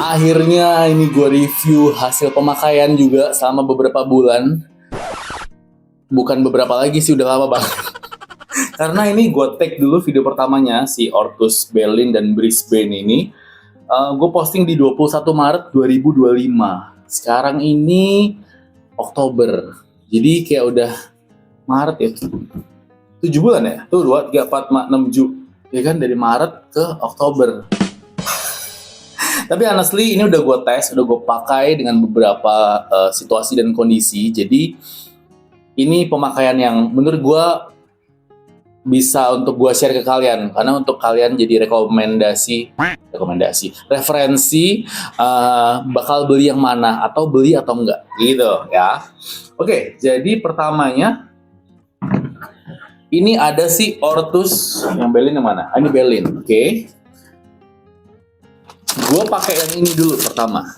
Akhirnya ini gue review hasil pemakaian juga selama beberapa bulan. Bukan beberapa lagi sih, udah lama banget. Karena ini gue take dulu video pertamanya, si Ortus Berlin dan Brisbane ini. Gue posting di 21 Maret 2025. Sekarang ini Oktober. Jadi kayak udah Maret ya. 7 bulan ya? Tuh 2, 3, 4, 5, 6, 7. Ya kan, dari Maret ke Oktober. Tapi honestly ini udah gue tes, udah gue pakai dengan beberapa situasi dan kondisi. Jadi ini pemakaian yang menurut gue bisa untuk gue share ke kalian, karena untuk kalian jadi rekomendasi, referensi bakal beli yang mana atau beli atau enggak gitu ya. Oke, jadi pertamanya ini ada si Ortus yang Berlin yang mana? Ini Berlin, oke. Gue pakai yang ini dulu pertama,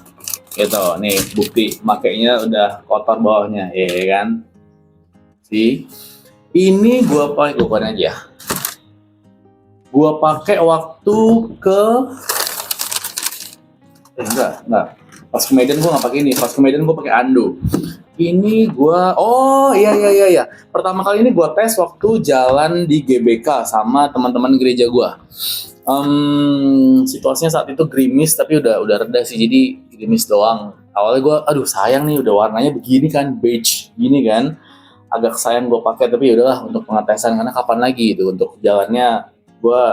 gitu. Nih bukti makainya udah kotor bawahnya, ya kan? Ini gue pakai aja. Gue pakai waktu ke enggak. Pas ke Medan gue nggak pakai ini. Pas ke Medan gue pakai Ando. Ini gue, iya. Pertama kali ini gue tes waktu jalan di GBK sama teman-teman gereja gue. Situasinya saat itu gerimis, tapi udah reda sih, jadi gerimis doang. Awalnya gue, aduh sayang nih, udah warnanya begini kan, beige gini kan, agak sayang gue pakai, tapi yaudahlah untuk pengetesan, karena kapan lagi itu untuk jalannya gue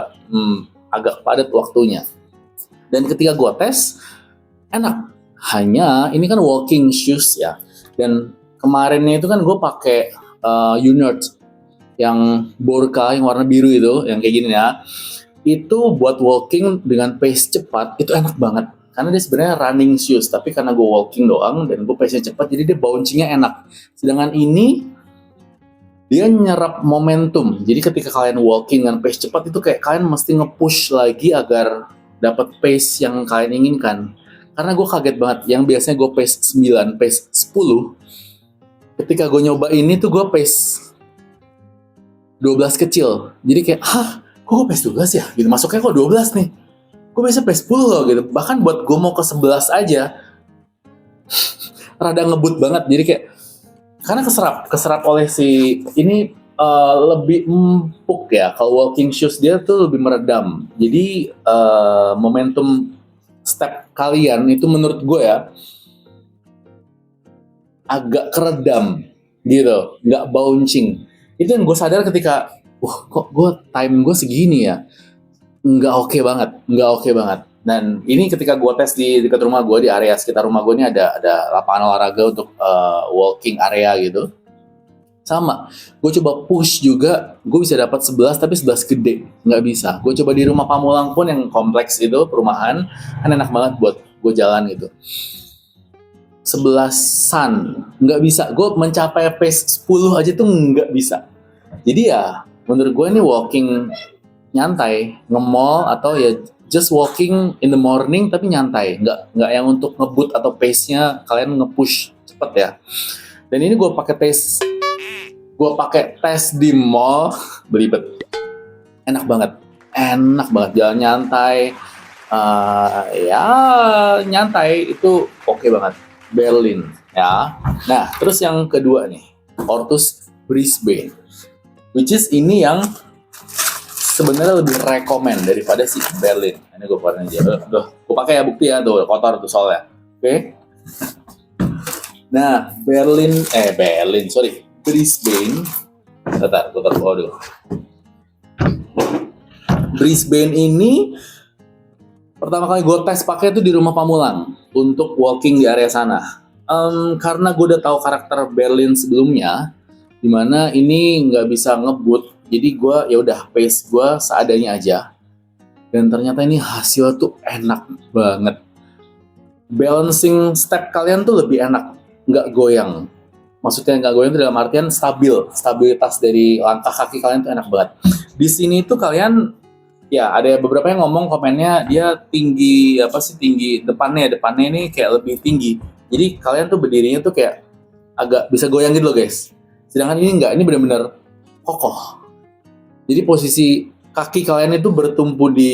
agak padat waktunya. Dan ketika gue tes, enak. Hanya ini kan walking shoes ya, dan kemarinnya itu kan gue pakai Unert yang Borka yang warna biru itu, yang kayak gini ya. Itu buat walking dengan pace cepat itu enak banget, karena dia sebenarnya running shoes, tapi karena gue walking doang dan gue pace-nya cepat, jadi dia bouncingnya enak. Sedangkan ini dia nyerap momentum, jadi ketika kalian walking dengan pace cepat itu kayak kalian mesti nge-push lagi agar dapat pace yang kalian inginkan. Karena gue kaget banget, yang biasanya gue pace 9, pace 10, ketika gue nyoba ini tuh gue pace 12 kecil, jadi kayak kok gue pace 12 ya? Gitu, masuknya kok 12 nih? Gue biasa pace 10 loh gitu. Bahkan buat gue mau ke 11 aja rada ngebut banget. Jadi kayak karena keserap oleh si ini lebih empuk ya. Kalau walking shoes dia tuh lebih meredam. Jadi momentum step kalian itu menurut gue ya agak keredam gitu, nggak bouncing. Itu yang gue sadar ketika kok gue time gue segini ya, nggak oke banget. Dan ini ketika gue tes di dekat rumah gue, di area sekitar rumah gue ini ada lapangan olahraga untuk walking area gitu. Sama, gue coba push juga, gue bisa dapat 11 tapi 11 gede, nggak bisa. Gue coba di rumah Pamulang pun yang kompleks itu perumahan, kan enak banget buat gue jalan gitu. 11-an, nggak bisa. Gue mencapai pace 10 aja tuh nggak bisa. Jadi ya menurut gue ini walking nyantai, nge-mall atau ya just walking in the morning tapi nyantai, nggak yang untuk ngebut atau pace-nya kalian nge-push cepet ya. Dan ini gue pakai tes di mall, belibet, enak banget jalan nyantai, ya nyantai itu oke banget. Berlin ya. Nah terus yang kedua nih, Ortus Brisbane, which is ini yang sebenarnya lebih rekomen daripada si Berlin. Ini gue pakai aja. Gue pakai ya, bukti ya, tuh kotor tuh soalnya. Oke. Nah, Brisbane. Bentar, gue taruh bawah dulu. Brisbane ini pertama kali gue tes pakai itu di rumah Pamulang untuk walking di area sana. Karena gue udah tahu karakter Berlin sebelumnya, dimana ini nggak bisa ngebut, jadi gue ya udah pace gue seadanya aja. Dan ternyata ini hasil tuh enak banget. Balancing step kalian tuh lebih enak, nggak goyang. Maksudnya nggak goyang itu dalam artian stabilitas dari langkah kaki kalian tuh enak banget. Di sini tuh kalian ya ada beberapa yang ngomong komennya dia tinggi depannya ini kayak lebih tinggi. Jadi kalian tuh berdirinya tuh kayak agak bisa goyang gitu loh guys. Sedangkan ini enggak, ini benar-benar kokoh. Jadi posisi kaki kalian itu bertumpu di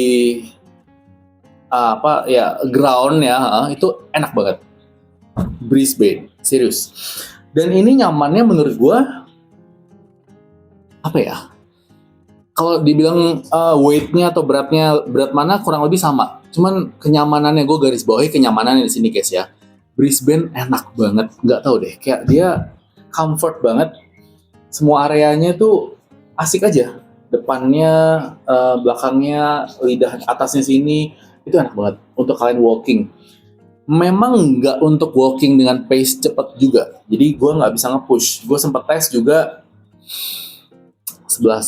ground ya, itu enak banget. Brisbane, serius. Dan ini nyamannya menurut gue apa ya? Kalau dibilang weight-nya atau berat mana kurang lebih sama. Cuman kenyamanannya, gue garis bawahi kenyamanannya di sini guys ya. Brisbane enak banget, nggak tahu deh, kayak dia comfort banget. Semua areanya tuh asik aja. Depannya, belakangnya, lidah atasnya sini itu enak banget untuk kalian walking. Memang nggak untuk walking dengan pace cepat juga. Jadi gue nggak bisa nge-push. Gue sempat tes juga 11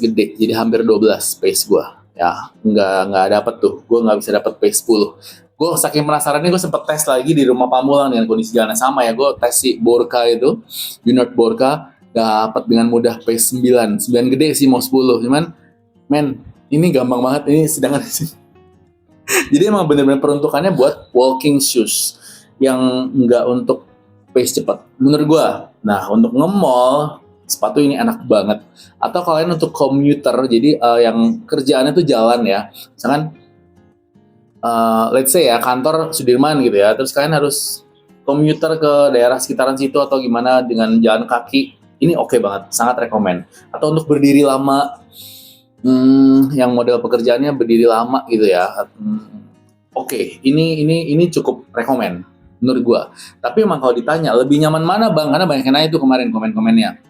gede, jadi hampir 12 pace gue ya, nggak dapet tuh, gue nggak bisa dapet pace 10. Gue saking penasarannya gue sempet tes lagi di rumah Pamulang dengan kondisi jalan sama ya. Gue tes si Borka itu, Unert Borka, dapat dengan mudah pace 9 gede sih, mau 10, cuman men ini gampang banget ini, sedangkan jadi emang bener-bener peruntukannya buat walking shoes yang nggak untuk pace cepat menurut gue. Nah, untuk nge-mall sepatu ini enak banget. Atau kalian untuk komuter, jadi yang kerjaannya tuh jalan ya, misalkan let's say ya kantor Sudirman gitu ya, terus kalian harus komuter ke daerah sekitaran situ atau gimana dengan jalan kaki, ini oke banget, sangat rekomen. Atau untuk berdiri lama, yang model pekerjaannya berdiri lama gitu ya, oke, ini cukup rekomen menurut gua. Tapi emang kalau ditanya lebih nyaman mana bang, karena banyak yang nanya itu kemarin komen-komennya,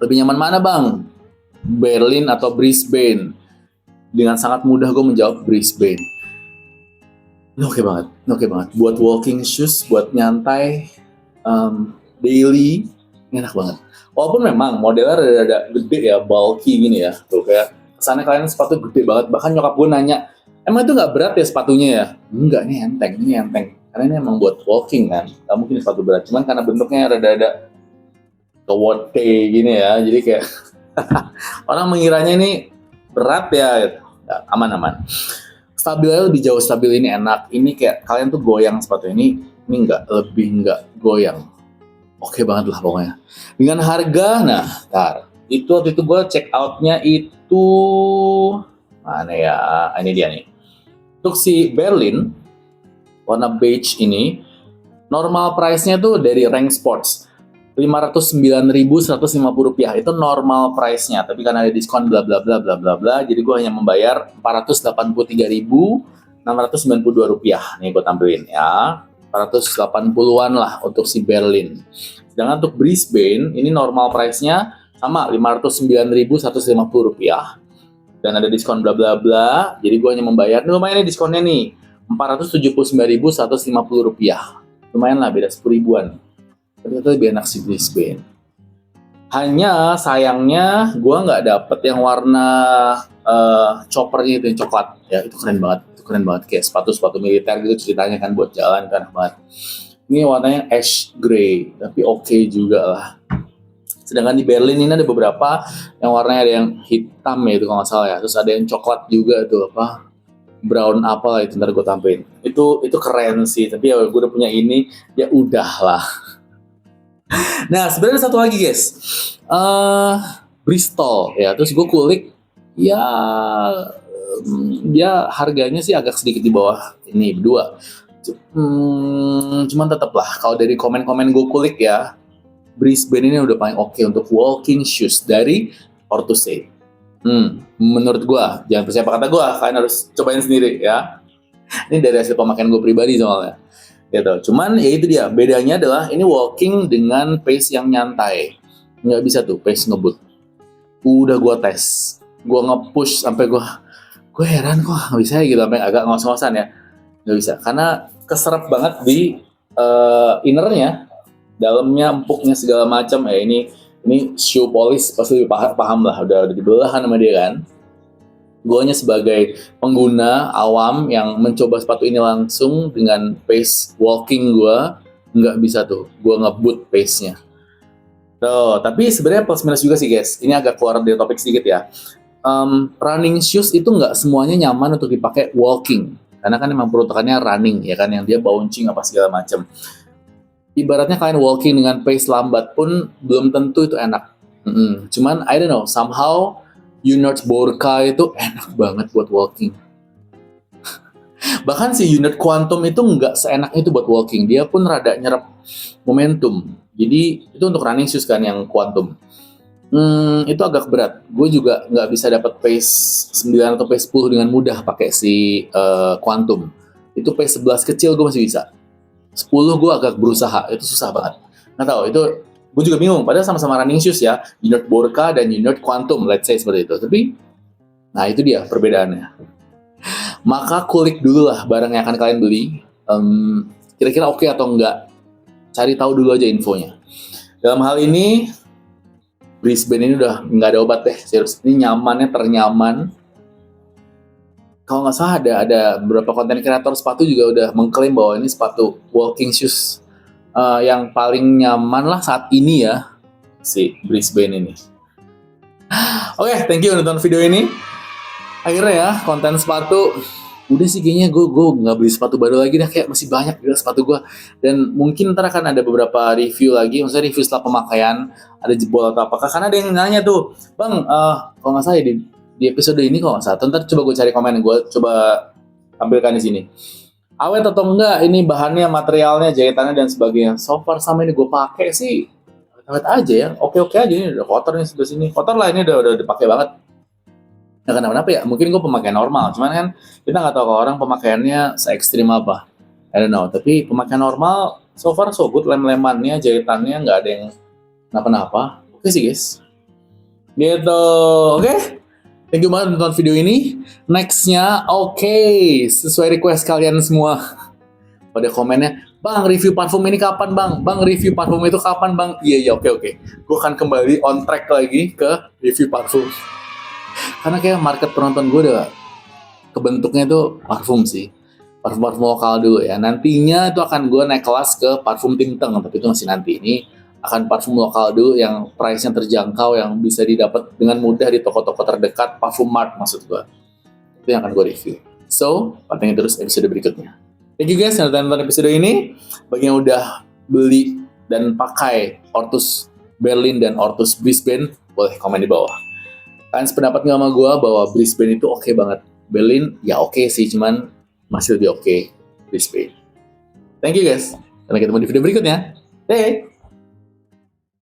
lebih nyaman mana bang, Berlin atau Brisbane? Dengan sangat mudah gue menjawab Brisbane. Ini oke banget buat walking shoes, buat nyantai, daily, enak banget. Walaupun memang modelnya rada gede ya, bulky gini ya, tuh kayak kesannya kalian sepatu gede banget. Bahkan nyokap gue nanya, emang itu nggak berat ya sepatunya ya? Enggak, ini enteng. Karena ini emang buat walking kan, nggak mungkin sepatu berat. Cuman karena bentuknya rada kewote gini ya, jadi kayak orang mengiranya ini berat ya, gitu. Ya, aman. Stabilnya lebih jauh, stabil ini enak. Ini kayak kalian tuh goyang sepatu ini nggak goyang. Oke banget lah pokoknya. Dengan harga, nah, itu waktu itu gue check out-nya itu mana ya? Ini dia nih. Untuk si Berlin warna beige ini, normal price-nya tuh dari Rank Sports Rp509.150, itu normal price-nya. Tapi karena ada diskon bla bla bla bla bla bla, jadi gue hanya membayar Rp483.692. Nih gue tampilin ya, 480-an lah untuk si Berlin. Sedangkan untuk Brisbane ini normal price-nya sama Rp509.150, dan ada diskon bla bla bla, jadi gue hanya membayar, ini lumayan nih diskonnya nih, Rp479.150. Lumayan lah, beda 10 ribuan. Ternyata lebih enak si Brisbane. Hanya sayangnya gue nggak dapet yang warna choppernya itu, yang coklat ya. Itu keren banget kayak sepatu militer gitu ceritanya kan, buat jalan kan banget. Ini warnanya ash gray, tapi oke juga lah. Sedangkan di Berlin ini ada beberapa yang warnanya, ada yang hitam ya itu kalau nggak salah ya, terus ada yang coklat juga tuh, apa brown apa lah itu, ntar gue tampilin. Itu keren sih, tapi ya gue udah punya ini, ya udahlah. Nah, sebenarnya satu lagi guys, Bristol ya, terus gue kulik ya, dia harganya sih agak sedikit di bawah ini berdua. Cuman tetap lah, kalau dari komen-komen gue kulik ya, Brisbane ini udah paling oke untuk walking shoes dari Orthose. Menurut gue, jangan percaya apa kata gue, kalian harus cobain sendiri ya. Ini dari hasil pemakaian gue pribadi soalnya. Gitu. Cuman ya itu dia, bedanya adalah ini walking dengan pace yang nyantai. Nggak bisa tuh pace ngebut. Udah gue tes, gue nge-push sampai gue heran kok nggak bisa ya gitu, sampai agak ngos-ngosan ya. Nggak bisa, karena keserap banget di innernya, dalamnya, empuknya segala macam ya. Ini shoe polish pasti paham lah, udah dibelah sama dia kan. Gue hanya sebagai pengguna awam yang mencoba sepatu ini langsung dengan pace walking gue, nggak bisa tuh, gue ngebut pace-nya. Tuh, tapi sebenarnya plus minus juga sih guys. Ini agak keluar dari topik sedikit ya. Running shoes itu nggak semuanya nyaman untuk dipakai walking, karena kan memang peruntukannya running ya kan, yang dia bouncing apa segala macam. Ibaratnya kalian walking dengan pace lambat pun belum tentu itu enak. Cuman I don't know, somehow Unert Borka itu enak banget buat walking. Bahkan si Unert Quantum itu nggak seenak itu buat walking, dia pun rada nyerap momentum. Jadi itu untuk running shoes kan yang Quantum. Itu agak berat. Gue juga nggak bisa dapat pace 9 atau pace 10 dengan mudah pakai si Quantum. Itu pace 11 kecil gue masih bisa. 10 gue agak berusaha, itu susah banget. Nggak tahu, itu gue juga bingung. Padahal sama-sama running shoes ya, Unert Borka dan Unert Quantum, let's say seperti itu. Tapi, nah itu dia perbedaannya. Maka kulik dulu lah barang yang akan kalian beli. Kira-kira oke atau enggak. Cari tahu dulu aja infonya. Dalam hal ini, Brisbane ini udah nggak ada obat deh. Serius, ini nyamannya ternyaman. Kalau nggak salah ada beberapa konten kreator sepatu juga udah mengklaim bahwa ini sepatu walking shoes yang paling nyaman lah saat ini ya, si Brisbane ini. Oke, thank you nonton video ini. Akhirnya ya konten sepatu udah sih, kayaknya gue nggak beli sepatu baru lagi dah, kayak masih banyak juga sepatu gue. Dan mungkin ntar akan ada beberapa review lagi, maksudnya review setelah pemakaian, ada jebol atau apakah, karena ada yang nanya tuh, bang, kalau nggak salah di episode ini kalau nggak salah, ntar coba gue cari komen, gue coba tampilkan di sini. Awet atau enggak ini bahannya, materialnya, jahitannya dan sebagainya. So far sama ini gue pakai sih awet aja ya, oke aja. Ini udah kotor nih sebelah sini, kotor lah, ini udah dipakai banget. Nah kenapa ya? Mungkin gue pemakaian normal, cuman kan kita nggak tahu kalau orang pemakaiannya se-ekstrim apa. I don't know. Tapi pemakaian normal, so far so good. Lem-lemannya, jahitannya nggak ada yang kenapa-napa. Oke sih guys. Gitu. Oke. Thank you banget nonton video ini. Nextnya, sesuai request kalian semua. Pada komennya, bang review parfum ini kapan bang? Bang review parfum itu kapan bang? Iya, oke. Gue akan kembali on track lagi ke review parfum. Karena kayak market penonton gue udah kebentuknya itu parfum sih. Parfum lokal dulu ya. Nantinya itu akan gue naik kelas ke parfum Tinteng, tapi itu masih nanti. Ini akan parfum lokal dulu yang price-nya terjangkau, yang bisa didapat dengan mudah di toko-toko terdekat, parfum mart maksud gue. Itu yang akan gue review. So, pantengin terus episode berikutnya. Thank you guys yang udah nonton episode ini. Bagi yang udah beli dan pakai Ortus Berlin dan Ortus Brisbane, boleh komen di bawah. Kalian sependapat nggak sama gue bahwa Brisbane itu oke banget. Berlin ya oke sih, cuman masih lebih oke Brisbane. Thank you guys. Sampai ketemu di video berikutnya. Hey!